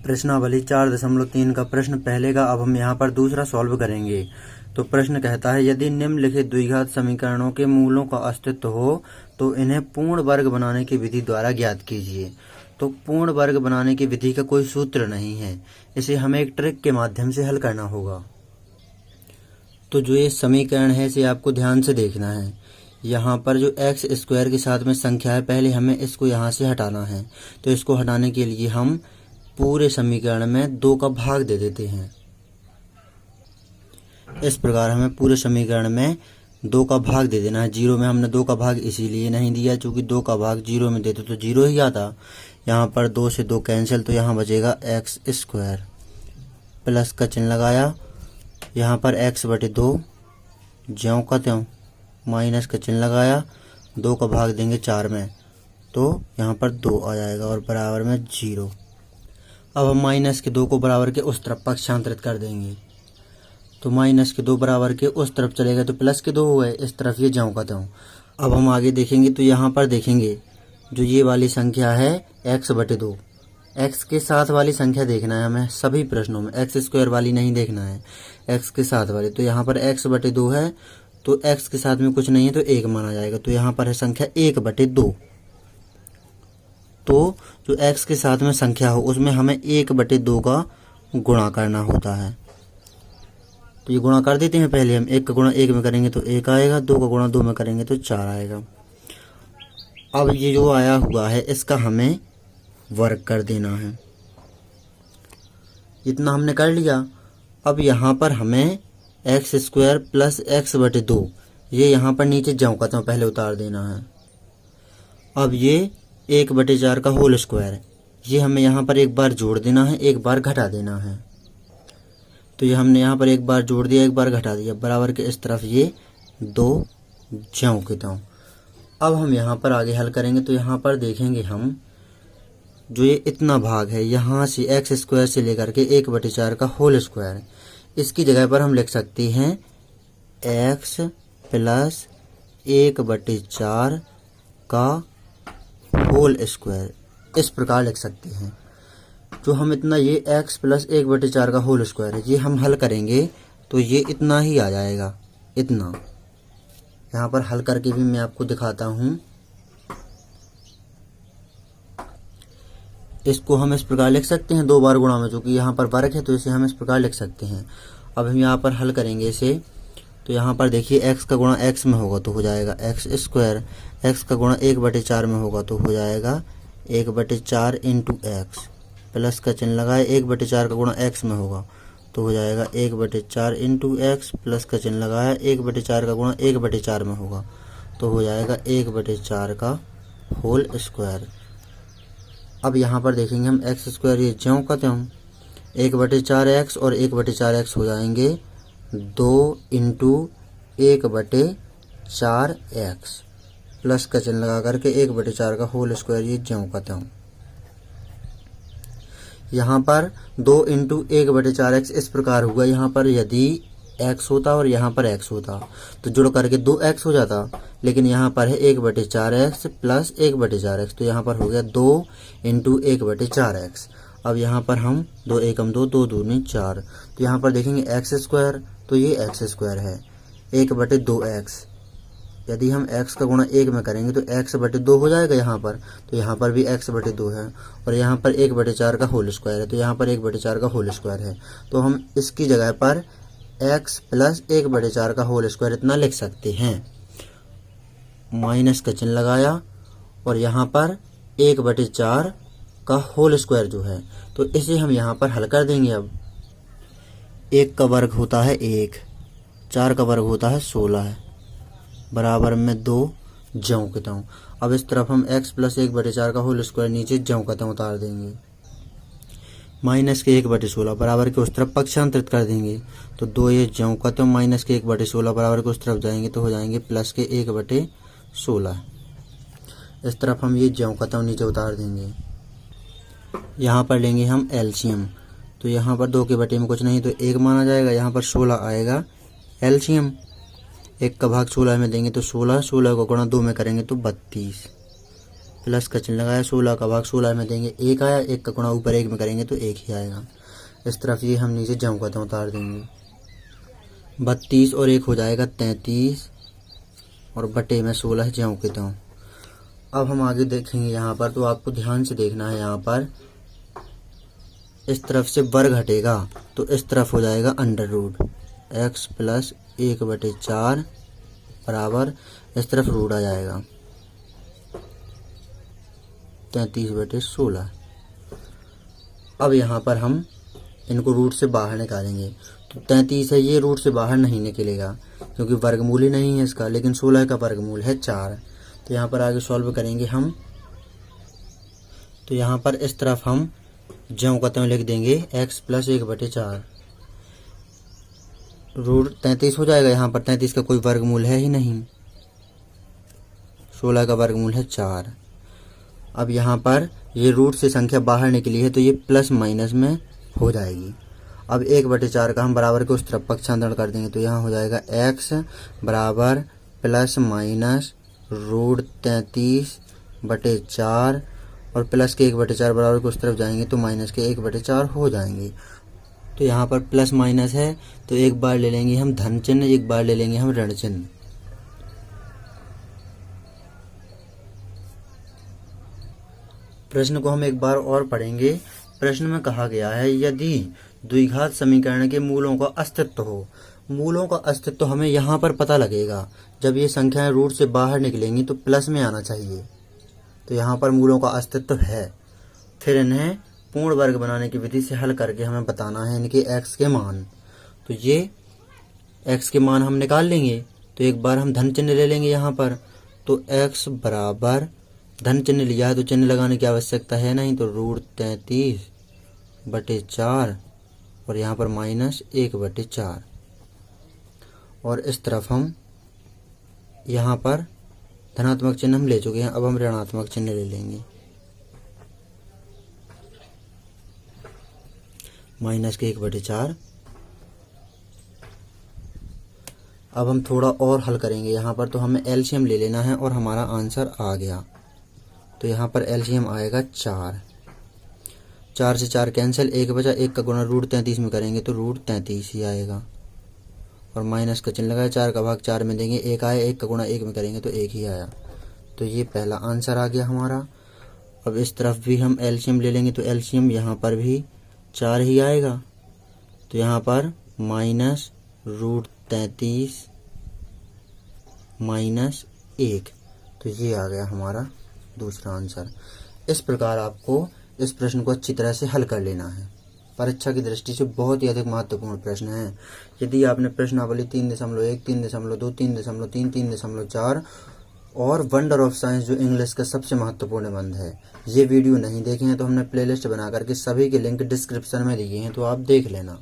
प्रश्नावली 4.3 का प्रश्न पहले का अब हम यहाँ पर दूसरा सॉल्व करेंगे। तो प्रश्न कहता है यदि निम्नलिखित द्विघात समीकरणों के मूलों का अस्तित्व हो तो इन्हें पूर्ण वर्ग बनाने की विधि द्वारा ज्ञात कीजिए। तो पूर्ण वर्ग बनाने की विधि का कोई सूत्र नहीं है, इसे हमें एक ट्रिक के माध्यम से हल करना होगा। तो जो ये समीकरण है इसे आपको ध्यान से देखना है। यहाँ पर जो एक्स स्क्वायर के साथ में संख्या है, पहले हमें इसको यहाँ से हटाना है। तो इसको हटाने के लिए हम पूरे समीकरण में 2 का भाग दे देते हैं। इस प्रकार हमें पूरे समीकरण में 2 का भाग दे देना है। 0 में हमने 2 का भाग इसीलिए नहीं दिया क्योंकि 2 का भाग 0 में देते तो 0 ही आता। यहाँ पर 2 से 2 कैंसिल, तो यहाँ बचेगा एक्स स्क्वायर, प्लस का चिन्ह लगाया। यहाँ पर x बटे 2 ज्यों का त्यों, माइनस का चिन्ह लगाया। 2 का भाग देंगे 4 में, तो यहाँ पर 2 आ जाएगा और बराबर में 0। अब हम माइनस के 2 को बराबर के उस तरफ पक्षांतरित कर देंगे। तो माइनस के 2 बराबर के उस तरफ चलेगा तो प्लस के 2 हुए, इस तरफ ये ज्यों का त्यों। अब हम आगे देखेंगे तो यहाँ पर देखेंगे जो ये वाली संख्या है x बटे 2, x के साथ वाली संख्या देखना है हमें सभी प्रश्नों में, एक्स स्क्वायर वाली नहीं देखना है, x के साथ वाली। तो यहाँ पर x बटे 2 है, तो x के साथ में कुछ नहीं है तो 1 माना जाएगा। तो यहाँ पर है संख्या 1 बटे 2। तो जो x के साथ में संख्या हो उसमें हमें 1 बटे 2 का गुणा करना होता है। तो ये गुणा कर देते हैं पहले हम। 1 का गुणा 1 में करेंगे तो 1 आएगा, 2 का गुणा 2 में करेंगे तो 4 आएगा। अब ये जो आया हुआ है इसका हमें वर्ग कर देना है। इतना हमने कर लिया। अब यहाँ पर हमें एक्स स्क्वायर प्लस एक्स बटे 2 ये यहाँ पर नीचे ज्यों का त्यों पहले उतार देना है। अब ये 1 बटे 4 का होल स्क्वायर ये हमें यहाँ पर एक बार जोड़ देना है, एक बार घटा देना है। तो ये हमने यहाँ पर एक बार जोड़ दिया, एक बार घटा दिया, बराबर के इस तरफ ये 2 ज्यों के त्यों। अब हम यहाँ पर आगे हल करेंगे तो यहाँ पर देखेंगे हम जो ये इतना भाग है यहाँ से एक्स स्क्वायर से लेकर के 1 बटे 4 का होल स्क्वायर, इसकी जगह पर हम लिख सकते हैं x प्लस 1 बटे 4 का होल स्क्वायर, इस प्रकार लिख सकते हैं। जो हम इतना ये x प्लस 1 बटे 4 का होल स्क्वायर है ये हम हल करेंगे तो ये इतना ही आ जाएगा, इतना। यहाँ पर हल करके भी मैं आपको दिखाता हूँ। इसको हम इस प्रकार लिख सकते हैं 2 बार गुणा में, क्योंकि यहाँ पर वर्ग है तो इसे हम इस प्रकार लिख सकते हैं। अब हम यहाँ पर हल करेंगे इसे। तो यहाँ पर देखिए x का गुणा x में होगा तो हो जाएगा एक्स स्क्वायर, x का गुणा 1 बटे 4 में होगा तो हो जाएगा 1 बटे 4 इंटू एक्स, प्लस का चिन्ह लगाए। 1 बटे 4 का गुणा x में होगा तो हो जाएगा 1 बटे 4 इंटू एक्स, प्लस का चिन्ह लगाया। 1 बटे 4 का गुणा 1 बटे 4 में होगा तो हो जाएगा 1 बटे 4 का होल स्क्वायर। अब यहाँ पर देखेंगे हम एक्स स्क्वायर ये ज्यों का त्यों 1 बटे 4 एक्स और 1 बटे 4 एक्स हो जाएंगे 2 इंटू 1 बटे 4 एक्स, प्लस का चिन्ह लगा करके 1 बटे 4 का होल स्क्वायर ये ज्यों का त्यों। यहाँ पर 2 इंटू 1 बटे 4 एक्स इस प्रकार हुआ। यहाँ पर यदि x होता और यहाँ पर x होता तो जुड़ करके 2x हो जाता, लेकिन यहाँ पर है 1 बटे 4 एक्स प्लस 1 बटे 4 एक्स, तो यहाँ पर हो गया 2 इंटू 1 बटे 4 एक्स। अब यहाँ पर हम 2 एकम 2, 2 दूनी 4, तो यहाँ पर देखेंगे एक्स स्क्वायर, तो ये एक्स स्क्वायर है 1 बटे 2 एक्स। यदि हम x का गुणा 1 में करेंगे तो x बटे 2 हो जाएगा यहाँ पर, तो यहाँ पर भी x बटे 2 है और यहाँ पर 1 बटे 4 का होल स्क्वायर है, तो यहाँ पर 1 बटे 4 का होल स्क्वायर है। तो हम इसकी जगह पर x प्लस 1 बटे 4 का होल स्क्वायर इतना लिख सकते हैं। माइनस का चिन्ह लगाया और यहाँ पर 1 बटे 4 का होल स्क्वायर जो है तो इसे हम यहाँ पर हल कर देंगे। अब 1 का वर्ग होता है 1, 4 का वर्ग होता है 16 है, बराबर में 2 ज्यों के त्यों। अब इस तरफ हम x प्लस 1 बटे 4 का होल स्क्वायर नीचे ज्यों का त्यों उतार देंगे। माइनस के 1 बटे 16 बराबर के उस तरफ पक्षांतरित कर देंगे, तो 2 ये ज्यों का त्यों माइनस के 1 बटे 16 बराबर के उस तरफ जाएंगे तो हो जाएंगे प्लस के 1 बटे 16। इस तरफ हम ये ज्यों का त्यों नीचे उतार देंगे। यहाँ पर लेंगे हम एलसीएम, तो यहाँ पर 2 के बटे में कुछ नहीं तो 1 माना जाएगा, यहाँ पर 16 आएगा एलसीएम। 1 का भाग 16 में देंगे तो 16, 16 को गुणा 2 में करेंगे तो 32, प्लस का चिन्ह लगाया, 16 का भाग 16 में देंगे 1 आया, 1 का गुणा ऊपर 1 में करेंगे तो 1 ही आएगा। इस तरफ ये हम नीचे जम करते उतार देंगे, 32 और 1 हो जाएगा 33 और बटे में 16 ज्यों के त्यों। अब हम आगे देखेंगे यहाँ पर, तो आपको ध्यान से देखना है। यहाँ पर इस तरफ से वर्ग हटेगा तो इस तरफ हो जाएगा अंडर रूट x प्लस 1/4 बराबर इस तरफ रूट आ जाएगा 33/16। अब यहाँ पर हम इनको रूट से बाहर निकालेंगे, तो 33 है, ये रूट से बाहर नहीं निकलेगा क्योंकि वर्गमूल ही नहीं है इसका, लेकिन 16 का वर्गमूल है 4। तो यहाँ पर आगे सॉल्व करेंगे हम। तो यहाँ पर इस तरफ हम ज्यों का त्यों लिख देंगे x प्लस 1/4 रूट 33 हो जाएगा। यहाँ पर 33 का कोई वर्गमूल है ही नहीं, 16 का वर्गमूल है 4। अब यहाँ पर ये रूट से संख्या बाहर निकली है तो ये प्लस माइनस में हो जाएगी। अब 1/4 का हम बराबर के उस तरफ पक्षांतरण कर देंगे, तो यहाँ हो जाएगा x बराबर प्लस माइनस रूट 33/4 और प्लस के 1/4 बराबर के उस तरफ जाएंगे तो माइनस के 1/4 हो जाएंगे। तो यहाँ पर प्लस माइनस है तो एक बार ले लेंगे हम धन चिन्ह, एक बार ले लेंगे हम ऋण चिन्ह। प्रश्न को हम एक बार और पढ़ेंगे। प्रश्न में कहा गया है यदि द्विघात समीकरण के मूलों का अस्तित्व हो। मूलों का अस्तित्व हमें यहाँ पर पता लगेगा, जब ये संख्याएं रूट से बाहर निकलेंगी तो प्लस में आना चाहिए। तो यहाँ पर मूलों का अस्तित्व है, फिर इन्हें पूर्ण वर्ग बनाने की विधि से हल करके हमें बताना है इनके x के मान। तो ये x के मान हम निकाल लेंगे, तो एक बार हम धन चिन्ह ले लेंगे यहाँ पर। तो x बराबर धन चिन्ह लिया है तो चिन्ह लगाने की आवश्यकता है नहीं, तो रूट 33/4 और यहाँ पर माइनस 1/4 और इस तरफ हम यहाँ पर धनात्मक चिन्ह हम ले चुके हैं। अब हम ऋणात्मक चिन्ह ले लेंगे, माइनस के 1/4। अब हम थोड़ा और हल करेंगे यहाँ पर, तो हमें एलसीएम ले लेना है और हमारा आंसर आ गया। तो यहाँ पर एलसीएम आएगा 4, 4 से 4 कैंसिल, 1 बचा, 1 का गुणा रूट 33 में करेंगे तो रूट 33 ही आएगा और माइनस का चिन्ह लगाया, 4 का भाग 4 में देंगे 1 आया, 1 का गुणा 1 में करेंगे तो 1 ही आया। तो ये पहला आंसर आ गया हमारा। अब इस तरफ भी हम एलसीएम ले लेंगे, तो एलसीएम यहाँ पर भी 4 ही आएगा। तो यहाँ पर माइनस रूट 33 माइनस 1, तो ये आ गया हमारा दूसरा आंसर। इस प्रकार आपको इस प्रश्न को अच्छी तरह से हल कर लेना है। परीक्षा की दृष्टि से बहुत ही अधिक महत्वपूर्ण प्रश्न है। यदि आपने प्रश्नावली 3.1, 3.2, 3.3, 3.4 और वंडर ऑफ साइंस जो इंग्लिश का सबसे महत्वपूर्ण निबंध है, ये वीडियो नहीं देखे हैं तो हमने प्लेलिस्ट बना करके सभी के लिंक डिस्क्रिप्शन में दिए हैं, तो आप देख लेना।